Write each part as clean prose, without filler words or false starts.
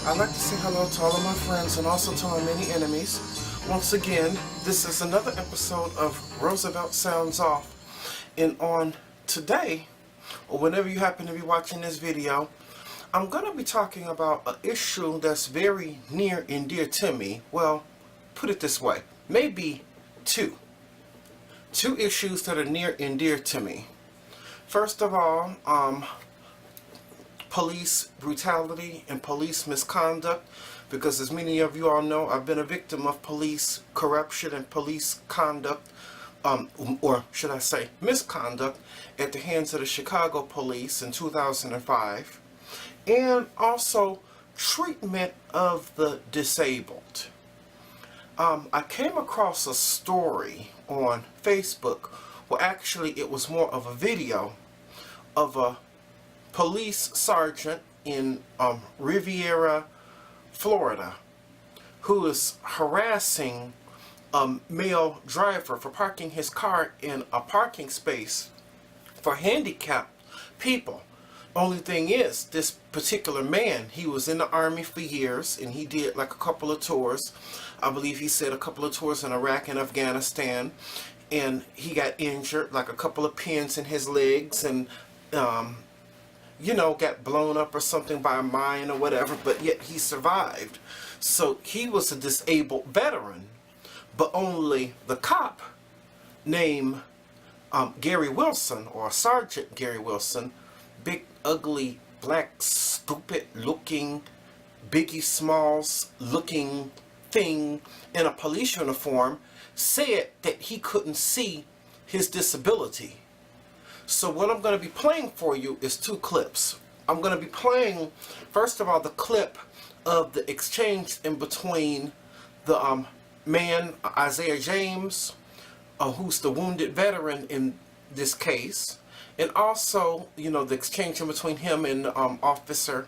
I'd like to say hello to all of my friends and also to my many enemies. Once again, this is another episode of Roosevelt Sounds Off. And on today, or whenever you happen to be watching this video, I'm going to be talking about an issue that's very near and dear to me. Well, put it this way, maybe two issues that are near and dear to me. First of all, police brutality and police misconduct, because as many of you all know, I've been a victim of police corruption and police conduct, or should I say misconduct, at the hands of the Chicago police in 2005, and also treatment of the disabled. I came across a story on Facebook, well actually it was more of a video of a police sergeant in Riviera, Florida, who is harassing a male driver for parking his car in a parking space for handicapped people. Only thing is, this particular man, he was in the Army for years, and he did like a couple of tours. I believe he said a couple of tours in Iraq and Afghanistan, and he got injured, like a couple of pins in his legs, and you know, got blown up or something by a mine or whatever, but yet he survived. So he was a disabled veteran, but only the cop named Gary Wilson, or Sergeant Gary Wilson, big, ugly, black, stupid looking, Biggie Smalls looking thing in a police uniform, said that he couldn't see his disability. So what I'm going to be playing for you is two clips. I'm going to be playing, first of all, the clip of the exchange in between the man, Isaiah James, who's the wounded veteran in this case, and also, you know, the exchange in between him and Officer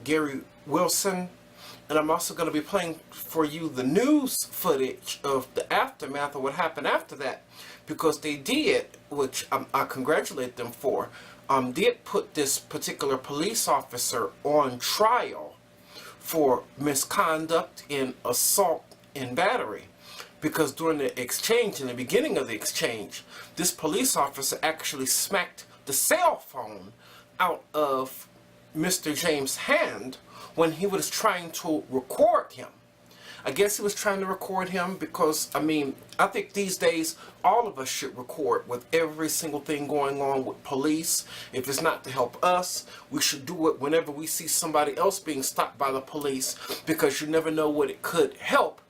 Gary Wilson. And I'm also going to be playing for you the news footage of the aftermath of what happened after that, because they did, which I congratulate them for, did put this particular police officer on trial for misconduct and assault and battery. Because during the exchange, in the beginning of the exchange, this police officer actually smacked the cell phone out of Mr. James' hand when he was trying to record him. I guess he was trying to record him because, I mean, I think these days all of us should record with every single thing going on with police. If it's not to help us, we should do it whenever we see somebody else being stopped by the police, because you never know what it could help.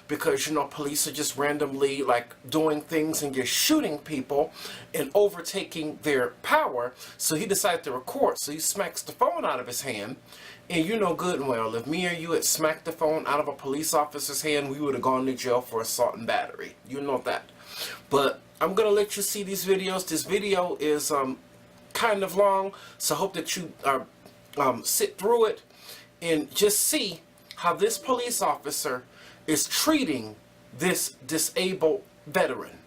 Because, you know, police are just randomly like doing things and just shooting people and overtaking their power. So he decided to record. So he smacks the phone out of his hand. And you know good and well, if me or you had smacked the phone out of a police officer's hand, we would have gone to jail for assault and battery. You know that. But I'm going to let you see these videos. This video is kind of long, so I hope that you sit through it and just see how this police officer is treating this disabled veteran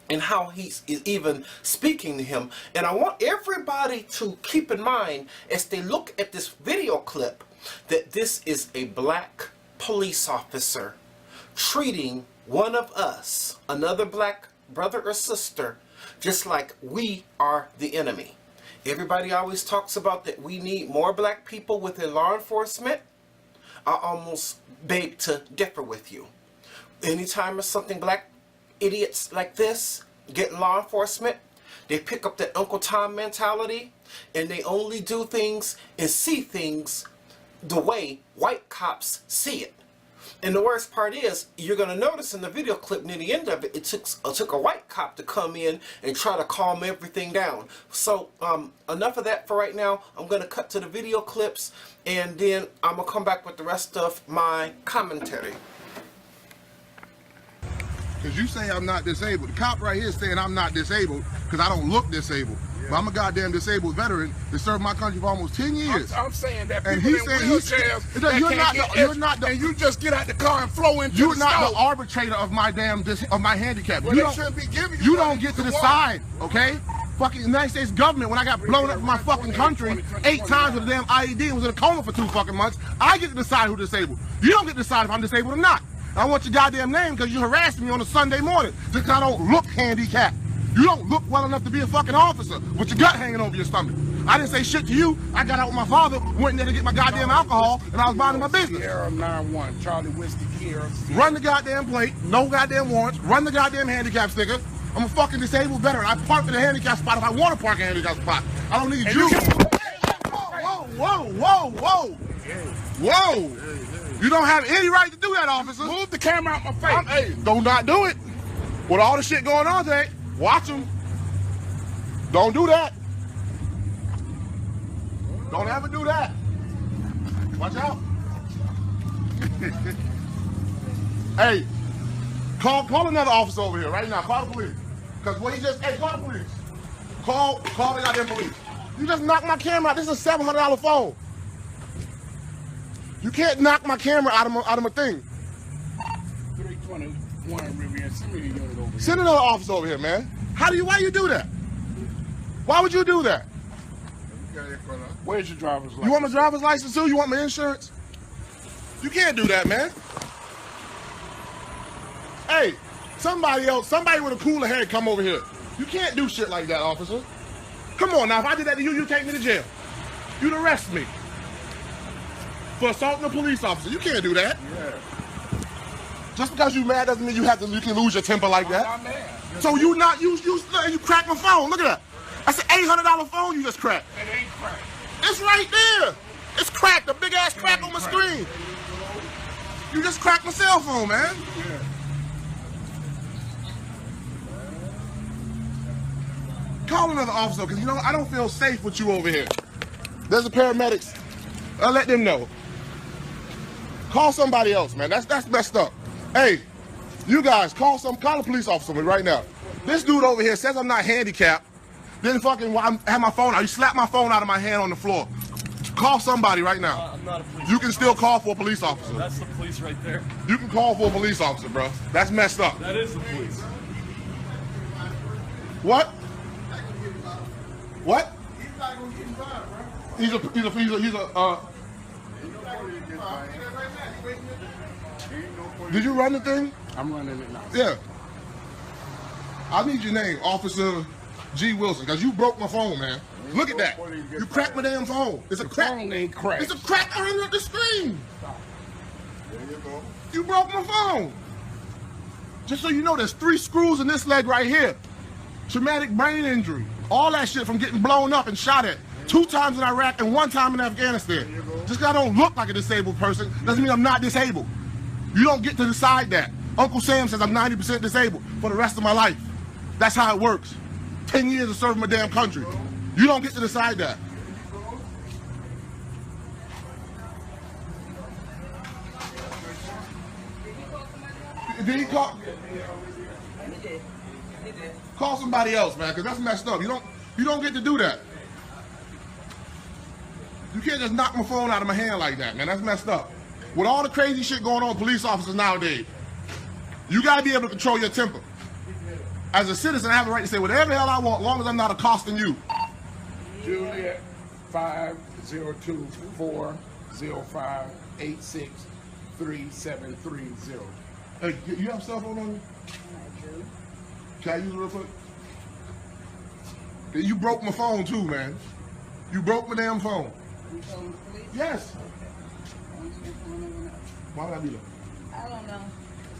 and how he's even speaking to him. And I want everybody to keep in mind as they look at this video clip that this is a black police officer treating one of us, another black brother or sister, just like we are the enemy. Everybody always talks about that we need more black people within law enforcement. I almost beg to differ with you. Anytime there's something black idiots like this get in law enforcement, they pick up that Uncle Tom mentality, and they only do things and see things the way white cops see it. And the worst part is, you're going to notice in the video clip near the end of it, it took a white cop to come in and try to calm everything down. So enough of that for right now. I'm going to cut to the video clips, and then I'm going to come back with the rest of my commentary. Because you say I'm not disabled. The cop right here is saying I'm not disabled because I don't look disabled. But I'm a goddamn disabled veteran that served my country for almost 10 years. I'm saying that people in wheelchairs you're not the, and you just get out the car and flow into you're the not stove. the arbitrator of my damn handicap. Well, they shouldn't be giving you don't get to decide, okay? fucking United States government when I got blown up in my fucking country 8 times with a damn IED and was in a coma for 2 fucking months. I get to decide who's disabled. You don't get to decide if I'm disabled or not. I want your goddamn name because you harassed me on a Sunday morning just because I don't look handicapped. You don't look well enough to be a fucking officer with your gut hanging over your stomach. I didn't say shit to you. I got out with my father, went in there to get my goddamn alcohol, and I was minding my business. Sierra 91, Charlie Whiskey Sierra. Run the goddamn plate, no goddamn warrants, run the goddamn handicap sticker. I'm a fucking disabled veteran. I park in a handicap spot if I want to park in a handicap spot. I don't need you. Whoa. You don't have any right to do that, officer. Move the camera out my face. Hey, do not do it. With all the shit going on today, watch them. Don't do that. Don't ever do that. Watch out. Hey, call another officer over here right now. Call the police. Because what he just, hey, call the police. Call the goddamn police. You just knocked my camera out. This is a $700 phone. You can't knock my camera out of my thing. 321 Riviera. Send me the unit over here. Send another officer over here, man. Why you do that? Why would you do that? Where's your driver's license? You want my driver's license too? You want my insurance? You can't do that, man. Hey, somebody with a cooler head come over here. You can't do shit like that, officer. Come on now, if I did that to you, you'd take me to jail. You'd arrest me for assaulting a police officer. You can't do that. Yeah. Just because you mad doesn't mean you can lose your temper like that. I'm not mad. So you cracked my phone. Look at that. That's an $800 phone you just cracked. It ain't cracked. It's right there. It's cracked. A big ass crack on my screen. You just cracked my cell phone, man. Yeah. Call another officer, because I don't feel safe with you over here. There's the paramedics. I'll let them know. Call somebody else, man. That's messed up. Hey, you guys, call a police officer right now. This dude over here says I'm not handicapped. Then fucking while I have my phone out, you slap my phone out of my hand on the floor. Call somebody right now. I'm not a police You can still call for a police officer. That's the police right there. You can call for a police officer, bro. That's messed up. That is the police. What? What? He's a Did you run the thing? I'm running it now. Yeah. I need your name, Officer G. Wilson, because you broke my phone, man. Look at that. You cracked my damn phone. It's a crack. Phone ain't cracked. It's a crack under the screen. There you go. You broke my phone. Just so you know, there's 3 screws in this leg right here. Traumatic brain injury. All that shit from getting blown up and shot at. 2 times in Iraq and 1 time in Afghanistan. Just because I don't look like a disabled person doesn't mean I'm not disabled. You don't get to decide that. Uncle Sam says I'm 90% disabled for the rest of my life. That's how it works. 10 years of serving my damn country. You don't get to decide that. Did he call? Call somebody else, man, because that's messed up. You don't get to do that. You can't just knock my phone out of my hand like that, man. That's messed up. With all the crazy shit going on with police officers nowadays, you gotta be able to control your temper. As a citizen, I have the right to say whatever the hell I want, as long as I'm not accosting you. Juliet 502-405-863730. Hey, you have a cell phone on you? Can I use it real quick? You broke my phone too, man. You broke my damn phone. You told the police? Yes. Why would I do that? I don't know,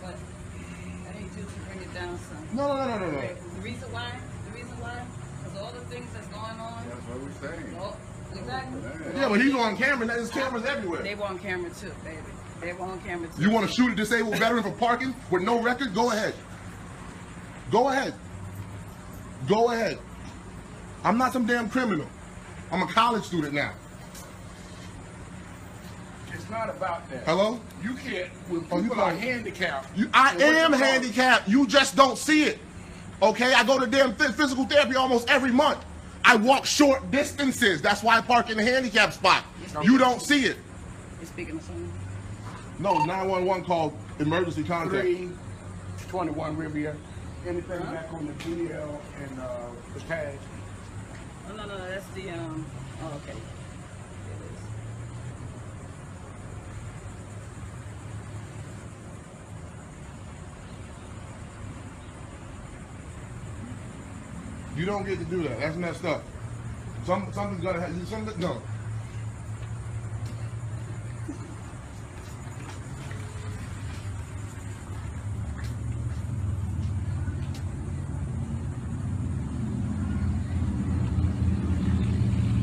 but I need you to bring it down some. No. The reason why, because all the things that's going on. That's what we're saying. Oh, exactly. Yeah, but he's on camera, and there's cameras everywhere. They were on camera too, baby. They were on camera too. You want to shoot a disabled veteran for parking with no record? Go ahead. Go ahead. Go ahead. I'm not some damn criminal. I'm a college student now. It's not about that. Hello? You can't, when Oh, you people are call- handicapped. I and what am you call- handicapped. You just don't see it. Okay? I go to damn physical therapy almost every month. I walk short distances. That's why I park in the handicap spot. You don't see it. You speaking of something? No, 911 called emergency contact. 321 Riviera. Anything back on the GL and the tag? No, that's the oh, okay. You don't get to do that. That's messed up. Something's gonna happen. Something, no.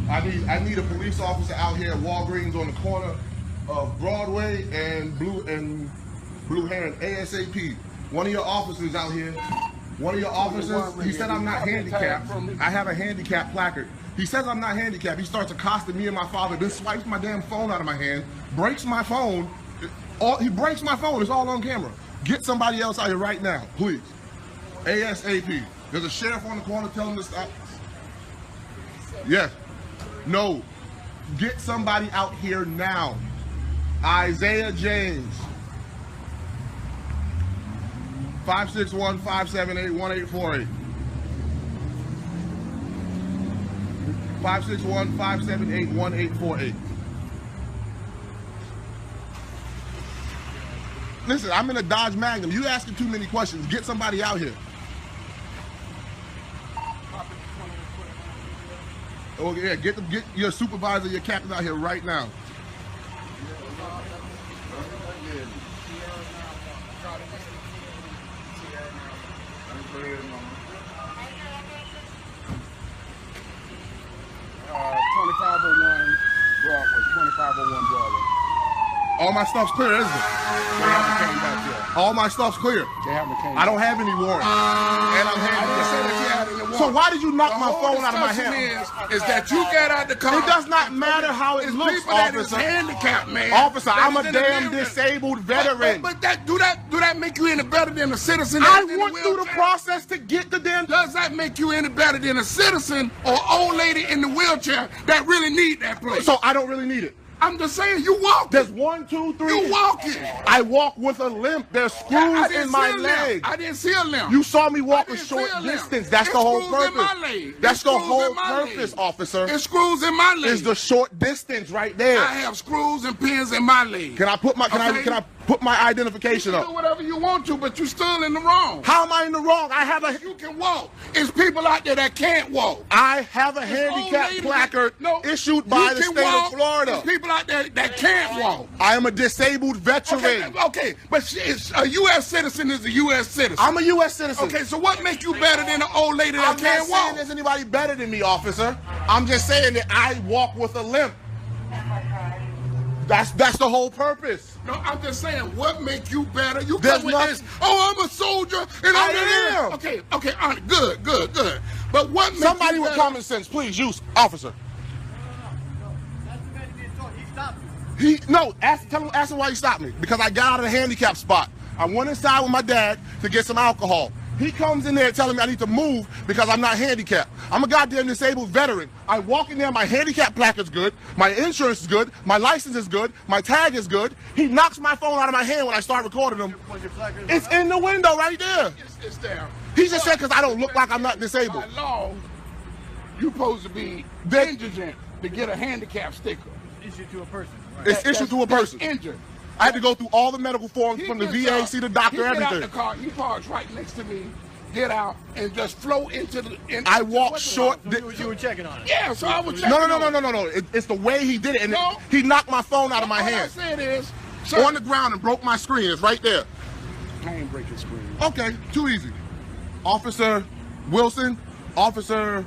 I need a police officer out here at Walgreens on the corner of Broadway and Blue Heron ASAP. One of your officers out here. One of your officers, he said I'm not handicapped. I have a handicap placard. He says I'm not handicapped. He starts accosting me and my father, then swipes my damn phone out of my hand, breaks my phone. He breaks my phone. It's all on camera. Get somebody else out here right now, please. ASAP. There's a sheriff on the corner telling him to stop. Yes. No. Get somebody out here now. Isaiah James. 561-578-1848. 561-578-1848. Listen, I'm in a Dodge Magnum. You asking too many questions. Get somebody out here. Oh yeah, get your supervisor, your captain out here right now. All my stuff's clear, isn't it? They haven't came back yet. All my stuff's clear. They haven't came I don't have any warrants. And I'm I didn't say that you had any warrants. So why did you knock The my whole phone out of my discussion hand? Is that you get out the car. It does not matter how it It's looks, people that is officer. handicapped, man. Officer, That I'm is a in the damn building. disabled veteran. But do that make you any better than a citizen? I that's in a went through the wheelchair? process to get the damn. Does that make you any better than a citizen or old lady in the wheelchair that really need that place? So I don't really need it. I'm just saying, you walking. There's 1, 2, 3. You walking. I walk with a limp. There's I screws didn't in my see a limp. leg. I didn't see a limp. You saw me walk I a didn't short see a limp. distance. That's It's the whole screws in purpose. my leg. That's It's the screws whole in my purpose, leg. officer. It's screws in my leg. Is the short distance right there. I have screws and pins in my leg. Can I put my Okay. can I put my identification You can do up? whatever you want to, but you're still in the wrong. How am I in the wrong? I have a You can walk. It's people out there that can't walk. I have a Old handicap lady placard that- no, issued by you the can state walk. of Florida. There's people out there that can't walk. I am a disabled veteran. Okay, but a U.S. citizen is a U.S. citizen. I'm a U.S. citizen. Okay, so what makes you better than an old lady that I'm not can't saying walk? there's anybody better than me, officer. I'm just saying that I walk with a limp. That's the whole purpose. No, I'm just saying, what make you better? You There's come with nothing- this, oh, I'm a soldier, and I I'm am. Okay, all right, good. But what makes Somebody you with better? common sense, please use officer. Ask him why he stopped me. Because I got out of the handicap spot. I went inside with my dad to get some alcohol. He comes in there telling me I need to move because I'm not handicapped. I'm a goddamn disabled veteran. I walk in there, my handicap placard's good, my insurance is good, my license is good, my tag is good. He knocks my phone out of my hand when I start recording him. It's in the window right there. It's there. He just said because I don't look like I'm not disabled. By law, you're supposed to be That- indigent to get a handicap sticker. Issued to a person. It's issued to a That's person. injured. I had to go through all the medical forms from the He VA, gets see the out- doctor, he get everything. out the car, he parks right next to me, get out, and just flow into the... I walk short. You were checking on it. Yeah, so I was checking No. on it. It's the way he did it, and No. he knocked my phone out of my All hand I said is... Sir, on the ground and broke my screen. It's right there. I ain't breaking screen. Okay, too easy. Officer Wilson, Officer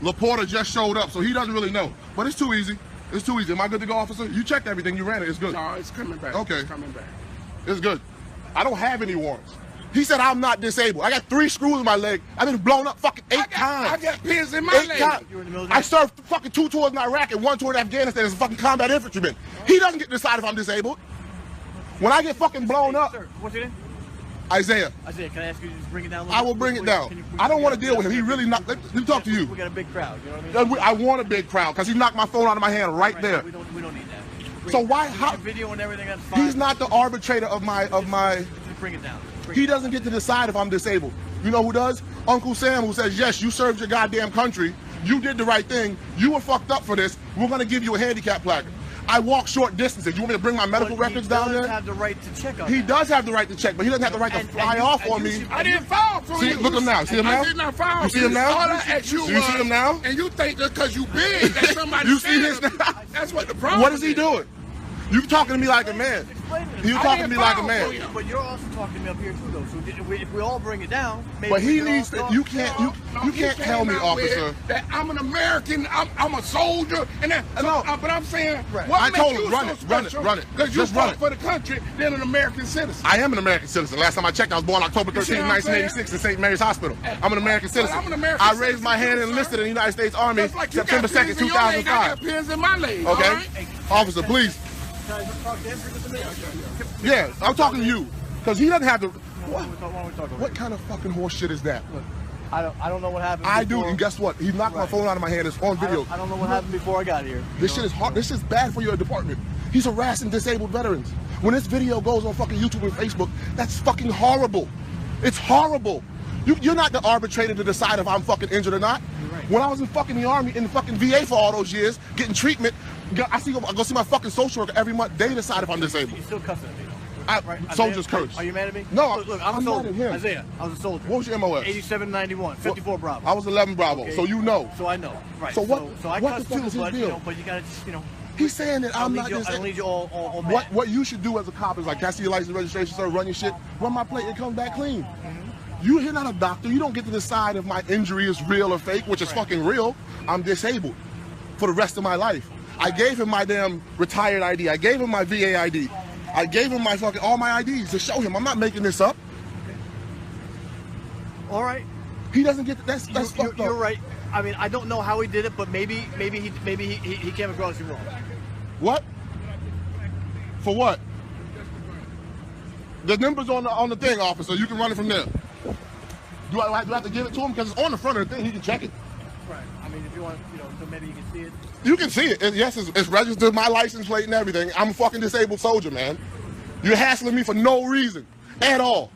Laporta just showed up, so he doesn't really know. But it's too easy. It's too easy. Am I good to go, officer? You checked everything. You ran it. It's good. No, it's coming back. Okay. It's coming back. It's good. I don't have any warrants. He said I'm not disabled. I got 3 screws in my leg. I've been blown up fucking 8 times. I got pins in my 8 leg. times. You were in the military? I served fucking 2 tours in Iraq and 1 tour in Afghanistan as a fucking combat infantryman. He doesn't get to decide if I'm disabled. When I get fucking blown up, Sir, what's your name? Isaiah, Isaiah, can I ask you to just bring it down a little I will bit? bring it Can down. you- I don't want to deal with him. He really not. Let me talk to you. We got a big crowd, you know what I mean? I want a big crowd because he knocked my phone out of my hand right there. We don't need that. So why? How? How? Video and everything, that's fine. He's not the arbitrator of my. Just bring it down. He doesn't get to decide if I'm disabled. You know who does? Uncle Sam, who says, yes, you served your goddamn country. you did the right thing. You were fucked up for this. We're gonna give you a handicap placard. I walk short distances. You want me to bring my medical records down there? He does have the right to check on He that. does have the right to check, but he doesn't have the right to fly off on me. I didn't fall for See, you. look him now. See him now? I did not fall. You see him now? All I asked you Do you see him now? And you think that because you big that somebody You see said his it. now? That's what the problem What is he doing? You talking to me like a man. You talking to me like a man. But you're also talking to me up here too, though. So if we all bring it down, maybe But he we can needs all to. You can't. You can't tell me, officer. That I'm an American. I'm a soldier, and that. No. But I'm saying, Right. what I makes told you him, run so it, run it, special? run it. Because you Just run fought it. for the country than an American citizen. I am an American citizen. Last time I checked, I was born October You see 13, what I'm saying? 1986 in St. Mary's Hospital. I'm an American citizen. I'm an American I raised citizen my hand too, and enlisted sir. in the United States Army Just like you September got 2nd, pins in your leg, I got 2005. pins in my leg. all Okay? right? Officer, please. Can I just talk to him for just a minute? Yeah, I'm talking to you. Because he doesn't have the... Why don't we talk over What here? kind of fucking horse shit is that? Look, I don't know what happened. I do, before. and guess what? He knocked my Right. phone out of my hand. It's on video. I don't know what happened before I got here. This shit is hard. This is bad for your department. He's harassing disabled veterans. When this video goes on fucking YouTube and Facebook, that's fucking horrible. It's horrible. You're not the arbitrator to decide if I'm fucking injured or not. Right. When I was in fucking the Army, in the fucking VA for all those years, getting treatment, I go see my fucking social worker every month. They decide if I'm disabled. You're still cussing at me, though. Soldiers Isaiah, curse. Are you mad at me? No, look, I'm a soldier. mad at him. Isaiah, I was a soldier. What was your MOS? 8791, 54 Bravo. I was 11 Bravo, Okay. so you know. So I know, right? So what- So I what cuss the fuck too, is his but deal? but you gotta just He's saying that I'm not I don't disabled. need you all mad. What you should do as a cop is like, can I see your license, registration, sir? Run your shit. Run my plate and come back clean. You're not a doctor. You don't get to decide if my injury is real or fake, which is fucking real. I'm disabled for the rest of my life. I gave him my damn retired ID. I gave him my VA ID. I gave him my fucking all my IDs to show him. I'm not making this up. All right. He doesn't get that's fucked up. You're right. I mean, I don't know how he did it, but maybe he came across you wrong. What? For what? The number's on the thing, officer. You can run it from there. Do I have to give it to him? Because it's on the front of the thing. He can check it. Right. I mean, if you want, so maybe you can see it. You can see it. Yes, it's registered, my license plate and everything. I'm a fucking disabled soldier, man. You're hassling me for no reason at all.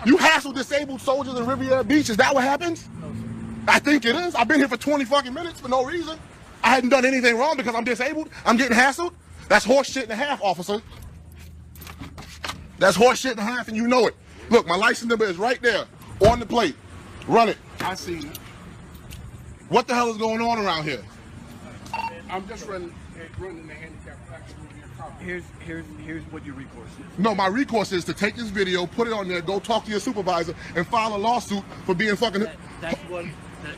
You hassle disabled soldiers in Riviera Beach. Is that what happens? No, sir. I think it is. I've been here for 20 fucking minutes for no reason. I hadn't done anything wrong because I'm disabled. I'm getting hassled. That's horse shit and a half, officer. That's horse shit and a half, and you know it. Look, my license number is right there on the plate. Run it. I seen it. What the hell is going on around here? I'm just running the handicap practice with your car. Here's what your recourse is. No, my recourse is to take this video, put it on there, go talk to your supervisor, and file a lawsuit for being fucking...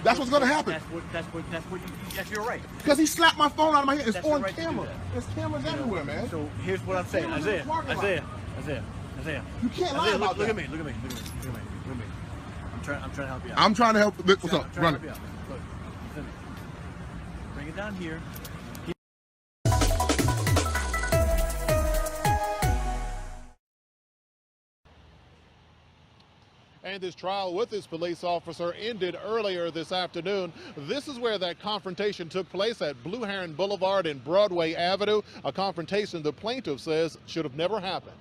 That's what's gonna happen. That's your right. Because he slapped my phone out of my hand. It's That's your on right to do camera. that. There's cameras everywhere, man. So here's what I'm saying, Cameras in the Isaiah. parking lot. Isaiah. You can't lie Isaiah, about look that. at me. Look at me. I'm trying to help you out. I'm trying to help. What's I'm up? trying Run to it. help you out. Look, listen. Bring it down here. And his trial with this police officer ended earlier this afternoon. This is where that confrontation took place at Blue Heron Boulevard and Broadway Avenue, a confrontation the plaintiff says should have never happened.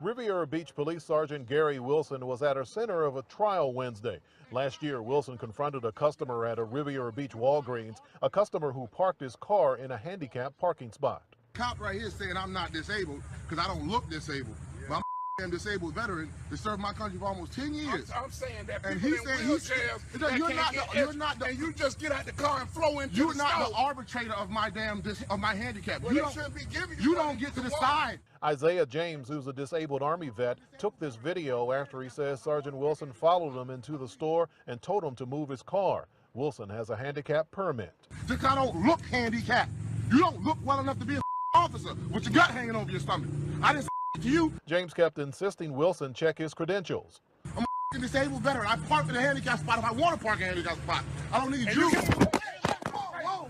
Riviera Beach Police Sergeant Gary Wilson was at a center of a trial Wednesday. Last year, Wilson confronted a customer at a Riviera Beach Walgreens, a customer who parked his car in a handicapped parking spot. Cop right here saying I'm not disabled because I don't look disabled. But I'm a disabled veteran to serve my country for almost 10 years. I'm saying that And people he in said wheelchairs that you're can't not get you're not the, and you just get out the car and flow into you're the not stove. the arbitrator of my damn of my handicap. Well, you they don't shouldn't be giving you you don't get to the decide. Isaiah James, who's a disabled Army vet, took this video after he says Sergeant Wilson followed him into the store and told him to move his car. Wilson has a handicap permit. Just I don't look handicapped. You don't look well enough to be an officer with your gut hanging over your stomach. I didn't say to you. James kept insisting Wilson check his credentials. I'm a disabled veteran. I park in a handicap spot if I want to park in a handicap spot. I don't need you.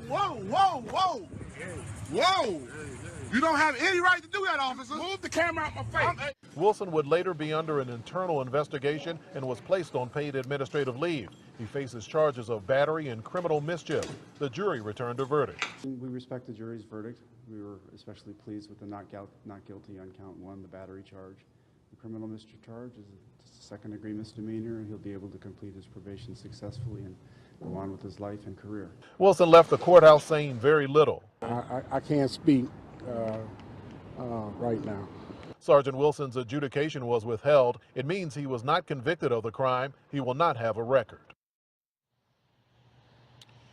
Whoa. Whoa. You don't have any right to do that, officer. Move the camera out my face. Wilson would later be under an internal investigation and was placed on paid administrative leave. He faces charges of battery and criminal mischief. The jury returned a verdict. We respect the jury's verdict. We were especially pleased with the not guilty on count 1, the battery charge. The criminal mischarge is just a second-degree misdemeanor, and he'll be able to complete his probation successfully and go on with his life and career. Wilson left the courthouse saying very little. I can't speak right now. Sergeant Wilson's adjudication was withheld. It means he was not convicted of the crime. He will not have a record.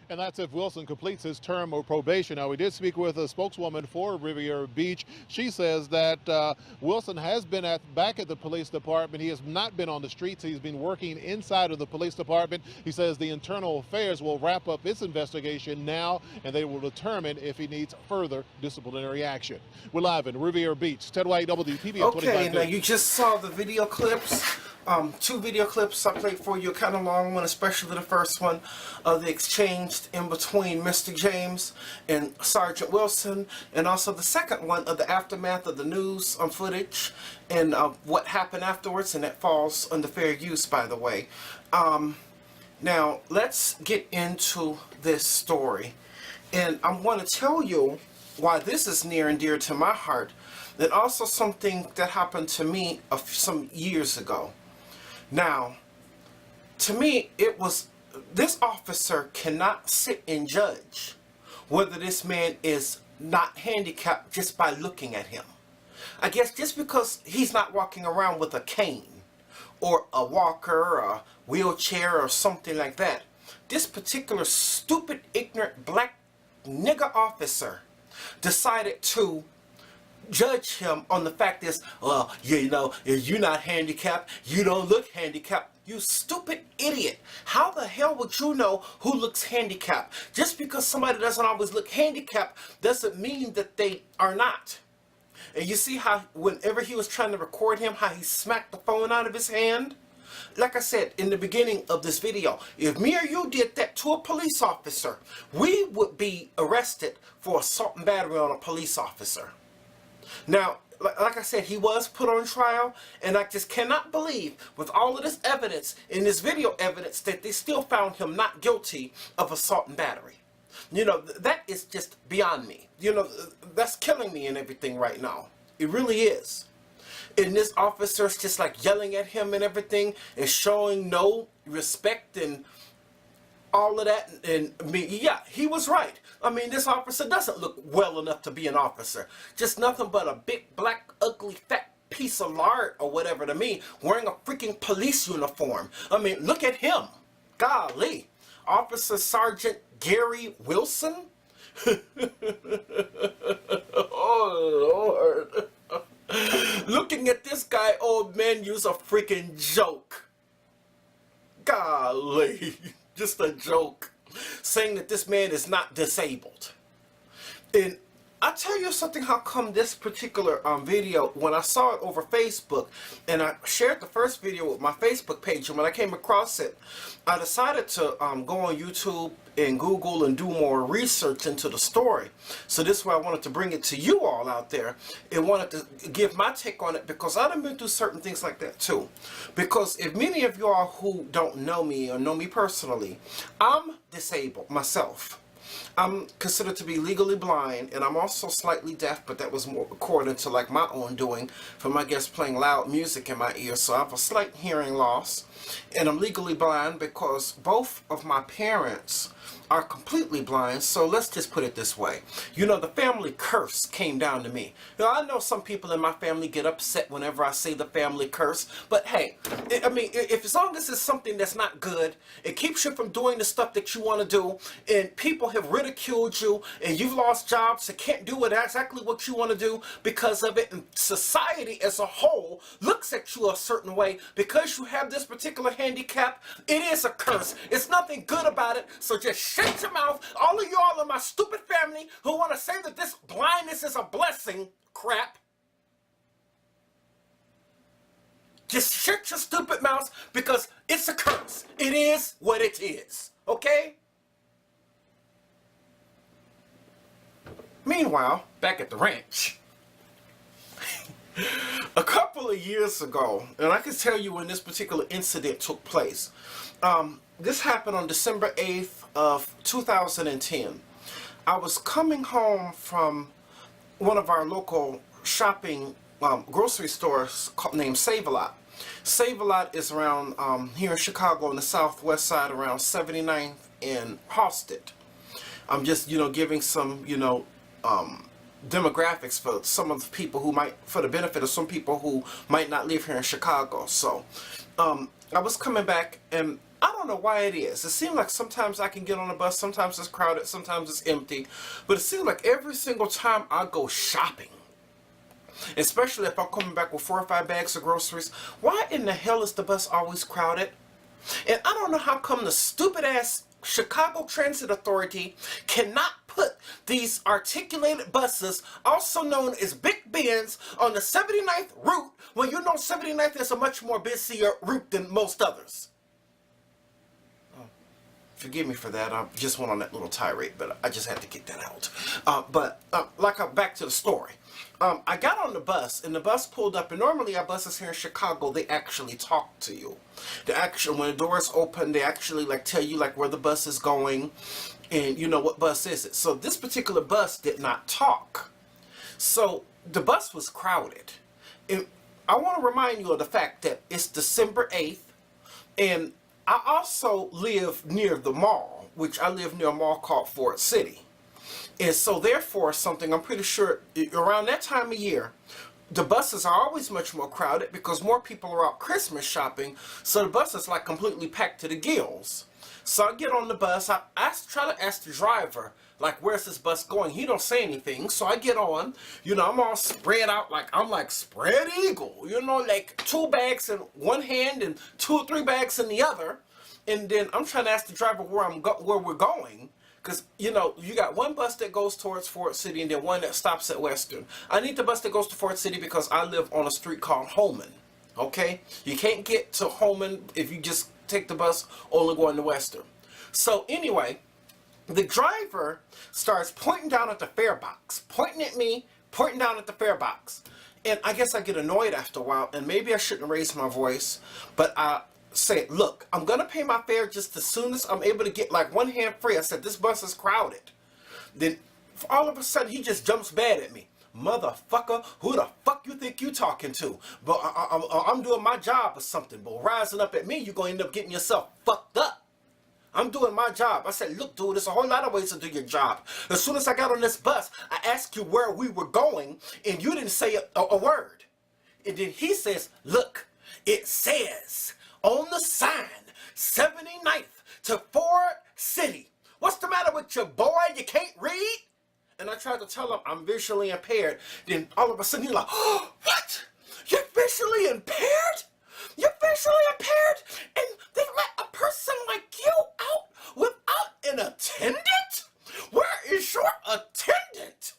And that's if Wilson completes his term of probation. Now, we did speak with a spokeswoman for Riviera Beach. She says that Wilson has been back at the police department. He has not been on the streets. He's been working inside of the police department. He says the internal affairs will wrap up its investigation now, and they will determine if he needs further disciplinary action. We're live in Riviera Beach. Ted White, WPBS 25 Okay, now News. you just saw the video clips. Two video clips I played for you, kind of long one, especially the first one, the exchange in between Mr. James and Sergeant Wilson, and also the second one of the aftermath of the news footage and what happened afterwards, and that falls under fair use, by the way. Now, let's get into this story, and I'm going to tell you why this is near and dear to my heart, and also something that happened to me some years ago. Now, to me, it was, this officer cannot sit and judge whether this man is not handicapped just by looking at him. I guess just because he's not walking around with a cane or a walker or a wheelchair or something like that, this particular stupid, ignorant, black nigger officer decided to judge him on the fact is, well, you know, if you're not handicapped, you don't look handicapped. You stupid idiot. How the hell would you know who looks handicapped? Just because somebody doesn't always look handicapped doesn't mean that they are not. And you see how whenever he was trying to record him, how he smacked the phone out of his hand? Like I said in the beginning of this video, if me or you did that to a police officer, we would be arrested for assault and battery on a police officer. Now, like I said, he was put on trial, and I just cannot believe, with all of this evidence, in this video evidence, that they still found him not guilty of assault and battery. You know, that is just beyond me. You know, that's killing me and everything right now. It really is. And this officer's just like yelling at him and everything, and showing no respect and all of that. And I mean, yeah, he was right. I mean, this officer doesn't look well enough to be an officer. Just nothing but a big, black, ugly, fat piece of lard or whatever to me, wearing a freaking police uniform. I mean, look at him. Golly. Officer Sergeant Gary Wilson? Oh, Lord. Looking at this guy, old man, use a freaking joke. Golly. Just a joke. Saying that this man is not disabled. And I'll tell you something, how come this particular video, when I saw it over Facebook, and I shared the first video with my Facebook page, and when I came across it, I decided to go on YouTube and Google and do more research into the story. So this is why I wanted to bring it to you all out there and wanted to give my take on it, because I've been through certain things like that too. Because if many of you all who don't know me or know me personally, I'm disabled myself. I'm considered to be legally blind, and I'm also slightly deaf, but that was more according to like my own doing from, I guess, playing loud music in my ear. So I have a slight hearing loss, and I'm legally blind because both of my parents are completely blind. So let's just put it this way. You know, the family curse came down to me. Now, I know some people in my family get upset whenever I say the family curse, but hey, I mean, if as long as it's something that's not good, it keeps you from doing the stuff that you want to do, and people have ridiculed you, and you've lost jobs and can't do exactly what you want to do because of it, and society as a whole looks at you a certain way because you have this particular handicap, it is a curse. It's nothing good about it, so just shut your mouth. All of y'all in my stupid family who want to say that this blindness is a blessing, crap. Just shut your stupid mouth, because it's a curse. It is what it is, okay? Meanwhile, back at the ranch, a couple of years ago, and I can tell you when this particular incident took place. This happened on December 8th of 2010. I was coming home from one of our local shopping grocery store named Save-A-Lot. Save-A-Lot is around here in Chicago on the southwest side around 79th and Halsted. I'm just, giving some, demographics for some of the people who might, for the benefit of some people who might not live here in Chicago. So, I was coming back, and I don't know why it is. It seems like sometimes I can get on a bus, sometimes it's crowded, sometimes it's empty. But it seems like every single time I go shopping, especially if I'm coming back with 4 or 5 bags of groceries, why in the hell is the bus always crowded? And I don't know how come the stupid ass Chicago Transit Authority cannot put these articulated buses, also known as Big Bens, on the 79th route when you know 79th is a much more busier route than most others. Forgive me for that. I just went on that little tirade, but I just had to get that out. Back to the story. I got on the bus, and the bus pulled up, and normally our buses here in Chicago, they actually talk to you. When the doors open, they actually tell you where the bus is going, and what bus is it. So this particular bus did not talk. So the bus was crowded. And I want to remind you of the fact that it's December 8th, and I also live near the mall, which I live near a mall called Ford City. And so therefore, I'm pretty sure around that time of year, the buses are always much more crowded because more people are out Christmas shopping. So the bus is completely packed to the gills. So I get on the bus. I try to ask the driver, where's this bus going? He don't say anything. So I get on. I'm all spread out I'm spread eagle. 2 bags in one hand and 2 or 3 bags in the other. And then I'm trying to ask the driver where we're going. Because, you got one bus that goes towards Ford City and then one that stops at Western. I need the bus that goes to Ford City because I live on a street called Holman. Okay? You can't get to Holman if you just take the bus only going to Western. So anyway, the driver starts pointing down at the fare box. Pointing at me, pointing down at the fare box. And I guess I get annoyed after a while, and maybe I shouldn't raise my voice, but I say, look, I'm going to pay my fare just as soon as I'm able to get one hand free. I said, this bus is crowded. Then all of a sudden he just jumps bad at me. Motherfucker, who the fuck you think you talking to? But I'm doing my job or something. But rising up at me, you're going to end up getting yourself fucked up. I'm doing my job. I said, look, dude, there's a whole lot of ways to do your job. As soon as I got on this bus, I asked you where we were going, and you didn't say a word. And then he says, look, it says on the sign, 79th to Ford City. What's the matter with you, boy? You can't read? And I tried to tell him I'm visually impaired. Then all of a sudden he's like, oh, what? You're visually impaired? You're visually impaired? And they let a person like you out without an attendant? Where is your attendant?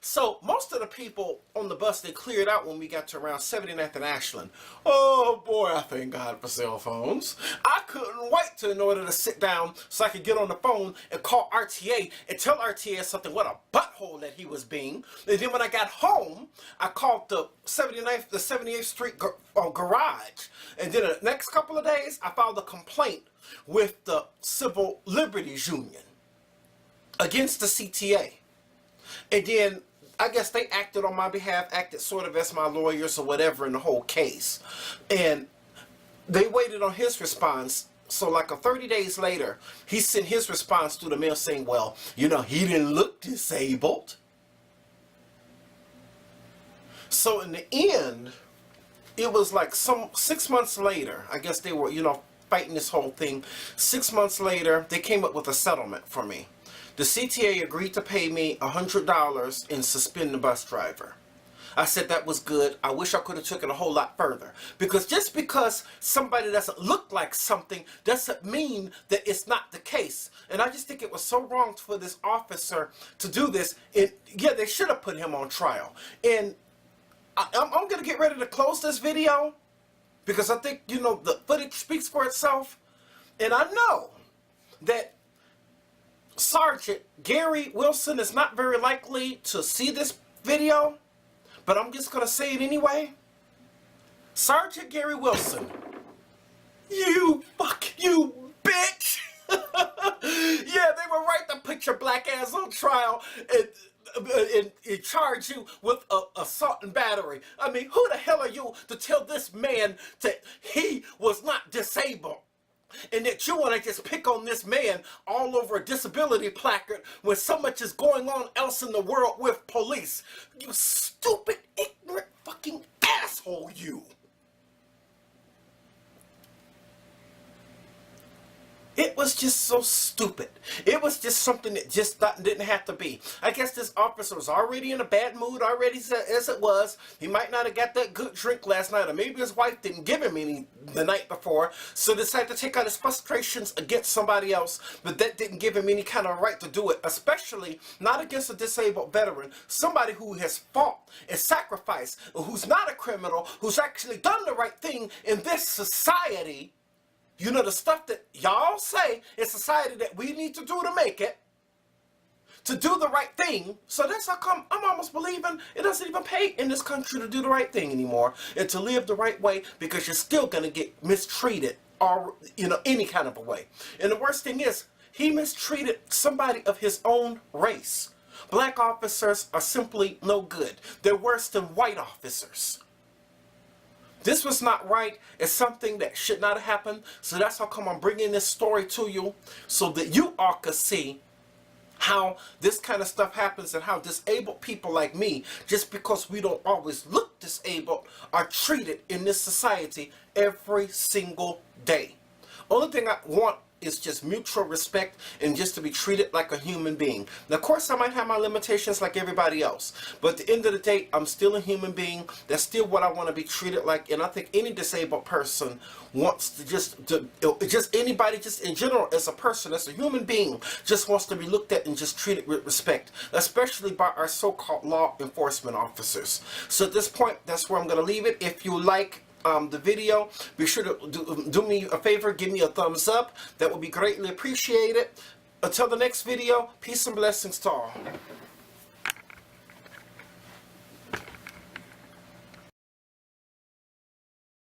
So most of the people on the bus, they cleared out when we got to around 79th and Ashland. Oh boy, I thank God for cell phones. I couldn't wait in order to sit down so I could get on the phone and call RTA and tell RTA something, what a butthole that he was being. And then when I got home, I called the 78th Street garage. And then the next couple of days, I filed a complaint with the Civil Liberties Union against the CTA. And then I guess they acted on my behalf, acted sort of as my lawyers or whatever in the whole case. And they waited on his response. So 30 days later, he sent his response through the mail saying, well, he didn't look disabled. So in the end, it was 6 months later, I guess they were, fighting this whole thing. 6 months later, they came up with a settlement for me. The CTA agreed to pay me $100 and suspend the bus driver. I said that was good. I wish I could have taken it a whole lot further. Because just because somebody doesn't look like something doesn't mean that it's not the case. And I just think it was so wrong for this officer to do this. And yeah, they should have put him on trial. And I'm going to get ready to close this video because I think, the footage speaks for itself. And I know that Sergeant Gary Wilson is not very likely to see this video, but I'm just going to say it anyway. Sergeant Gary Wilson, you bitch. Yeah, they were right to put your black ass on trial. And and charge you with assault and battery. I mean, who the hell are you to tell this man that he was not disabled? And that you want to just pick on this man all over a disability placard when so much is going on else in the world with police. You stupid, ignorant, fucking asshole, you. It was just so stupid. It was just something that just didn't have to be. I guess this officer was already in a bad mood already as it was. He might not have got that good drink last night, or maybe his wife didn't give him any the night before, so decided to take out his frustrations against somebody else, but that didn't give him any kind of right to do it, especially not against a disabled veteran, somebody who has fought and sacrificed, who's not a criminal, who's actually done the right thing in this society. You know, the stuff that y'all say in society that we need to do to make it, to do the right thing. So that's how come I'm almost believing it doesn't even pay in this country to do the right thing anymore and to live the right way, because you're still going to get mistreated or, you know, any kind of a way. And the worst thing is, he mistreated somebody of his own race. Black officers are simply no good. They're worse than white officers. This was not right. It's something that should not have happened. So that's how come I'm bringing this story to you, so that you all could see how this kind of stuff happens and how disabled people like me, just because we don't always look disabled, are treated in this society every single day. Only thing I want is just mutual respect and just to be treated like a human being. Now, of course, I might have my limitations like everybody else, but at the end of the day, I'm still a human being. That's still what I want to be treated like, and I think any disabled person wants to just anybody just in general as a person, as a human being, just wants to be looked at and just treated with respect, especially by our so-called law enforcement officers. So at this point, that's where I'm going to leave it. If you like the video, be sure to do me a favor, give me a thumbs up. That would be greatly appreciated. Until the next video, peace and blessings to all.